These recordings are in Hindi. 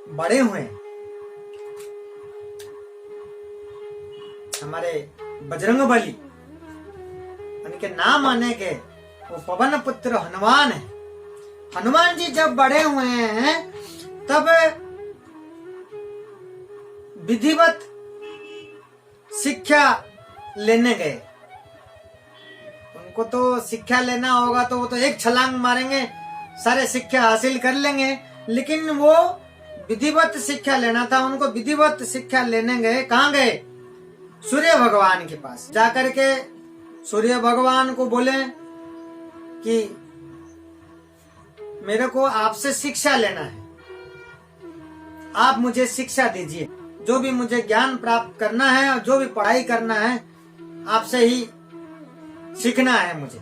बड़े हुए हमारे बजरंगबली, उनके नाम आने के वो पवन पुत्र हनुमान है। हनुमान जी जब बड़े हुए हैं तब विधिवत शिक्षा लेने गए। उनको तो शिक्षा लेना होगा तो वो तो एक छलांग मारेंगे, सारे शिक्षा हासिल कर लेंगे, लेकिन वो विधिवत शिक्षा लेना था। उनको विधिवत शिक्षा लेने गए। कहाँ गए? सूर्य भगवान के पास जाकर के सूर्य भगवान को बोले कि मेरे को आपसे शिक्षा लेना है, आप मुझे शिक्षा दीजिए। जो भी मुझे ज्ञान प्राप्त करना है और जो भी पढ़ाई करना है आपसे ही सीखना है मुझे,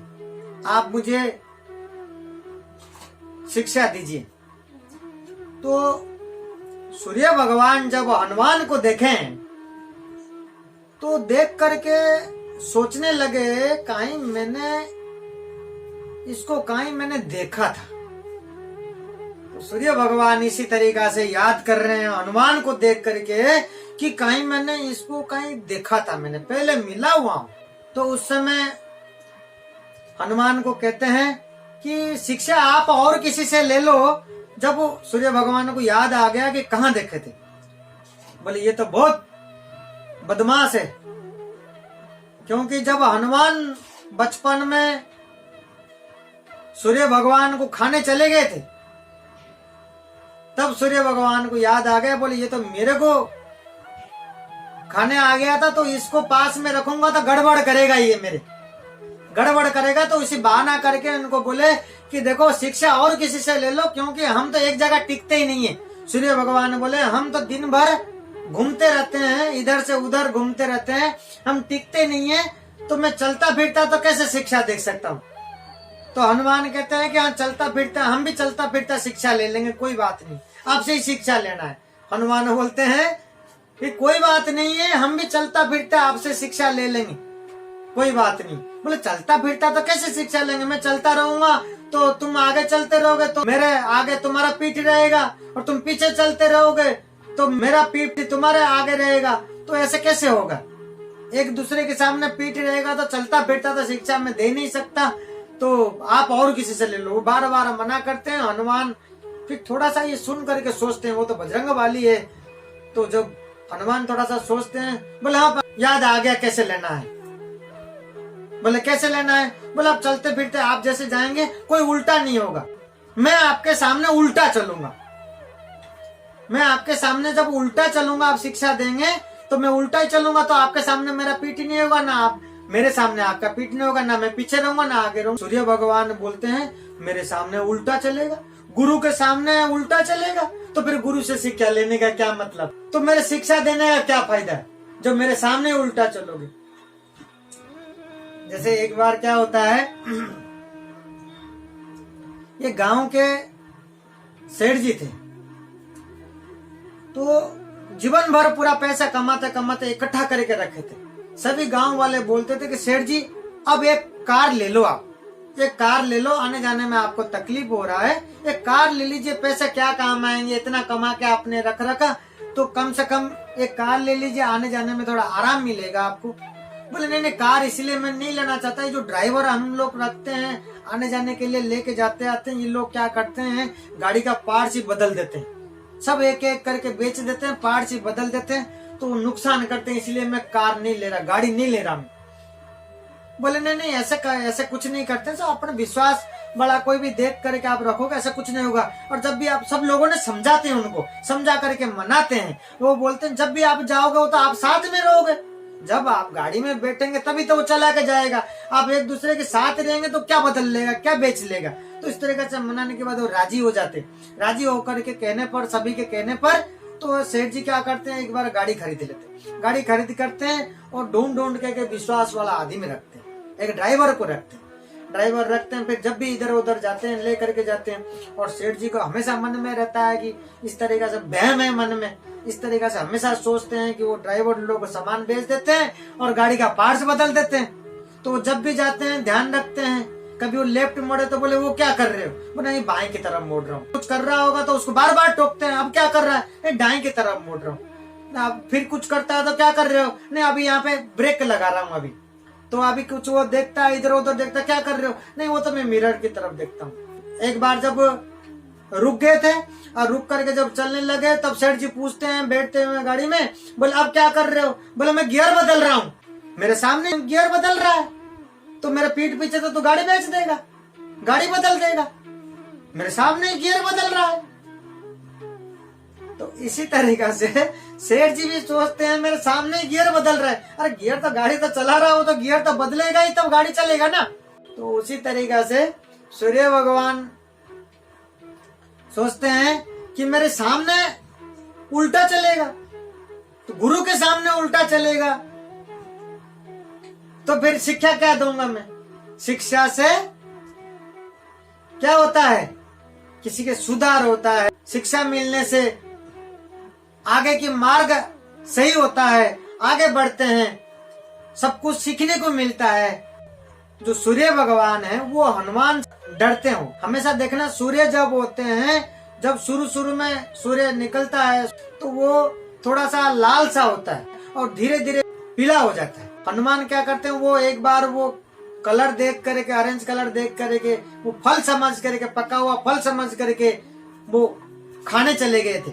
आप मुझे शिक्षा दीजिए। तो सूर्य भगवान जब हनुमान को देखें तो देख करके सोचने लगे कहीं मैंने देखा था। तो सूर्य भगवान इसी तरीका से याद कर रहे हैं हनुमान को देख करके कि कहीं मैंने इसको कहीं देखा था, मैंने पहले मिला हुआ हूं। तो उस समय हनुमान को कहते हैं कि शिक्षा आप और किसी से ले लो। जब सूर्य भगवान को याद आ गया कि कहाँ देखे थे, बोले ये तो बहुत बदमाश है। क्योंकि जब हनुमान बचपन में सूर्य भगवान को खाने चले गए थे तब सूर्य भगवान को याद आ गया, बोले ये तो मेरे को खाने आ गया था, तो इसको पास में रखूंगा तो गड़बड़ करेगा, ये मेरे गड़बड़ करेगा। तो इसी बहाना करके उनको बोले कि देखो शिक्षा और किसी से ले लो, क्योंकि हम तो एक जगह टिकते ही नहीं है। सूर्य भगवान बोले हम तो दिन भर घूमते रहते हैं, इधर से उधर घूमते रहते हैं, हम टिकते नहीं है, तो मैं चलता फिरता तो कैसे शिक्षा देख सकता हूँ। तो हनुमान कहते हैं कि हाँ चलता फिरता, हम भी चलता फिरता शिक्षा ले लेंगे, कोई बात नहीं, आपसे ही शिक्षा लेना है। हनुमान बोलते हैं कि कोई बात नहीं है, हम भी चलता फिरता आपसे शिक्षा ले लेंगे, कोई बात नहीं। बोले चलता फिरता तो कैसे शिक्षा लेंगे, मैं चलता रहूंगा तो तुम आगे चलते रहोगे तो मेरे आगे तुम्हारा पीठ रहेगा, और तुम पीछे चलते रहोगे तो मेरा पीठ तुम्हारे आगे रहेगा, तो ऐसे कैसे होगा। एक दूसरे के सामने पीठ रहेगा तो चलता फिरता तो शिक्षा में दे नहीं सकता, तो आप और किसी से ले लो। बार बार मना करते हैं। हनुमान फिर थोड़ा सा ये सुन करके सोचते हैं, वो तो बजरंगबली है। तो जब हनुमान थोड़ा सा सोचते हैं, बोले हाँ याद आ गया कैसे लेना है। बोले कैसे लेना है? बोले आप चलते फिरते आप जैसे जाएंगे कोई उल्टा नहीं होगा, मैं आपके सामने उल्टा चलूंगा। मैं आपके सामने जब उल्टा चलूंगा, आप शिक्षा देंगे तो मैं उल्टा ही चलूंगा, तो आपके सामने मेरा पीठ नहीं होगा, ना आप मेरे सामने आपका पीठ नहीं होगा, ना मैं पीछे रहूंगा ना आगे रहूंगा। सूर्य भगवान बोलते हैं मेरे सामने उल्टा चलेगा, गुरु के सामने उल्टा चलेगा, तो फिर गुरु से शिक्षा लेने का क्या मतलब, तो मेरे शिक्षा देने का क्या फायदा है जो मेरे सामने उल्टा चलोगे। जैसे एक बार क्या होता है, ये गांव के सेठ जी थे, तो जीवन भर पूरा पैसा कमाते कमाते इकट्ठा करके रखे थे। सभी गांव वाले बोलते थे कि सेठ जी अब एक कार ले लो, आप एक कार ले लो, आने जाने में आपको तकलीफ हो रहा है, एक कार ले लीजिए, पैसे क्या काम आएंगे, इतना कमा के आपने रख रखा, तो कम से कम एक कार ले लीजिए, आने जाने में थोड़ा आराम मिलेगा आपको। बोले नहीं कार इसलिए मैं नहीं लेना चाहता, ये जो ड्राइवर हम लोग रखते हैं आने जाने के लिए लेके जाते आते हैं, ये लोग क्या करते हैं गाड़ी का पार्ट्स ही बदल देते हैं, सब एक एक करके बेच देते हैं, पार्ट्स ही बदल देते हैं, तो नुकसान करते हैं, इसलिए मैं कार नहीं ले रहा, गाड़ी नहीं ले रहा मैं। बोले नहीं ऐसे कुछ नहीं करते, तो अपना विश्वास बड़ा कोई भी देख करके आप रखोगे, ऐसा कुछ नहीं होगा। और जब भी आप सब लोगों ने समझाते हैं, उनको समझा करके मनाते हैं, वो बोलते हैं जब भी आप जाओगे तो आप साथ में रहोगे, जब आप गाड़ी में बैठेंगे तभी तो वो चला के जाएगा, आप एक दूसरे के साथ रहेंगे तो क्या बदल लेगा, क्या बेच लेगा। तो इस तरीके से मनाने के बाद वो राजी हो जाते, राजी होकर के कहने पर, सभी के कहने पर, तो सेठ जी क्या करते हैं एक बार गाड़ी खरीद लेते, गाड़ी खरीद करते हैं और ढूंढ के विश्वास वाला आदमी रखते हैं, एक ड्राइवर को रखते हैं, ड्राइवर रखते हैं। फिर जब भी इधर उधर जाते हैं ले करके जाते हैं, और सेठ जी को हमेशा मन में रहता है कि इस तरीके से बहम है मन में, इस तरीके से हमेशा सोचते हैं कि वो ड्राइवर लोग सामान बेच देते हैं और गाड़ी का पार्ट्स बदल देते हैं। तो जब भी जाते हैं ध्यान रखते हैं, कभी वो लेफ्ट मोड़े तो बोले वो क्या कर रहे हो, वो नहीं बाएं की तरफ मोड़ रहा हूँ, कुछ कर रहा होगा तो उसको बार बार टोकते हैं, अब क्या कर रहा है, दाएं की तरफ मोड़ रहा हूँ। अब फिर कुछ करता है तो क्या कर रहे हो, नहीं अभी यहाँ पे ब्रेक लगा रहा हूँ अभी, तो अभी कुछ वो देखता है इधर उधर देखता, क्या कर रहे हो, नहीं वो तो मैं मिरर की तरफ देखता हूँ। एक बार जब रुक गए थे और रुक करके जब चलने लगे तब सेठ जी पूछते हैं बैठते हुए गाड़ी में, बोले अब क्या कर रहे हो, बोले मैं गियर बदल रहा हूँ। मेरे सामने गियर बदल रहा है तो मेरे पीठ पीछे तो तू गाड़ी बेच देगा, गाड़ी बदल देगा, मेरे सामने गियर बदल रहा है। तो इसी तरीका से सेठ जी भी सोचते हैं मेरे सामने गियर बदल रहा है, अरे गियर तो गाड़ी तो चला रहा हो तो गियर तो बदलेगा ही तब गाड़ी चलेगा ना। तो उसी तरीका से सूर्य भगवान सोचते हैं कि मेरे सामने उल्टा चलेगा तो गुरु के सामने उल्टा चलेगा, तो फिर शिक्षा क्या दूंगा मैं। शिक्षा से क्या होता है, किसी के सुधार होता है, शिक्षा मिलने से आगे की मार्ग सही होता है, आगे बढ़ते हैं, सब कुछ सीखने को मिलता है। जो सूर्य भगवान है वो हनुमान डरते हो। हमेशा देखना सूर्य जब होते हैं, जब शुरू में सूर्य निकलता है तो वो थोड़ा सा लाल सा होता है और धीरे धीरे पीला हो जाता है। हनुमान क्या करते हैं, वो एक बार वो कलर देख करके, ऑरेंज कलर देख करके, वो फल समझ करके, पका हुआ फल समझ करके वो खाने चले गए थे,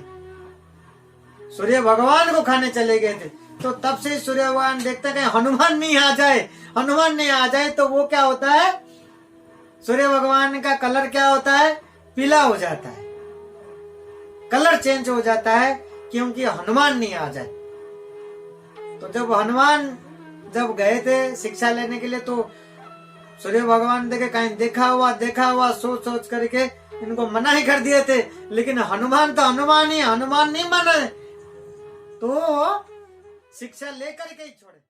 सूर्य भगवान को खाने चले गए थे। तो तब से सूर्य भगवान देखते हैं कि हनुमान नहीं आ जाए, हनुमान नहीं आ जाए, तो वो क्या होता है, सूर्य भगवान का कलर क्या होता है, पीला हो जाता है, कलर चेंज हो जाता है, क्योंकि हनुमान नहीं आ जाए। तो जब हनुमान जब गए थे शिक्षा लेने के लिए तो सूर्य भगवान देखे कहीं देखा हुआ सोच सोच करके इनको मना ही कर दिए थे, लेकिन हनुमान तो हनुमान ही, हनुमान नहीं माने तो शिक्षा लेकर के ही छोड़े।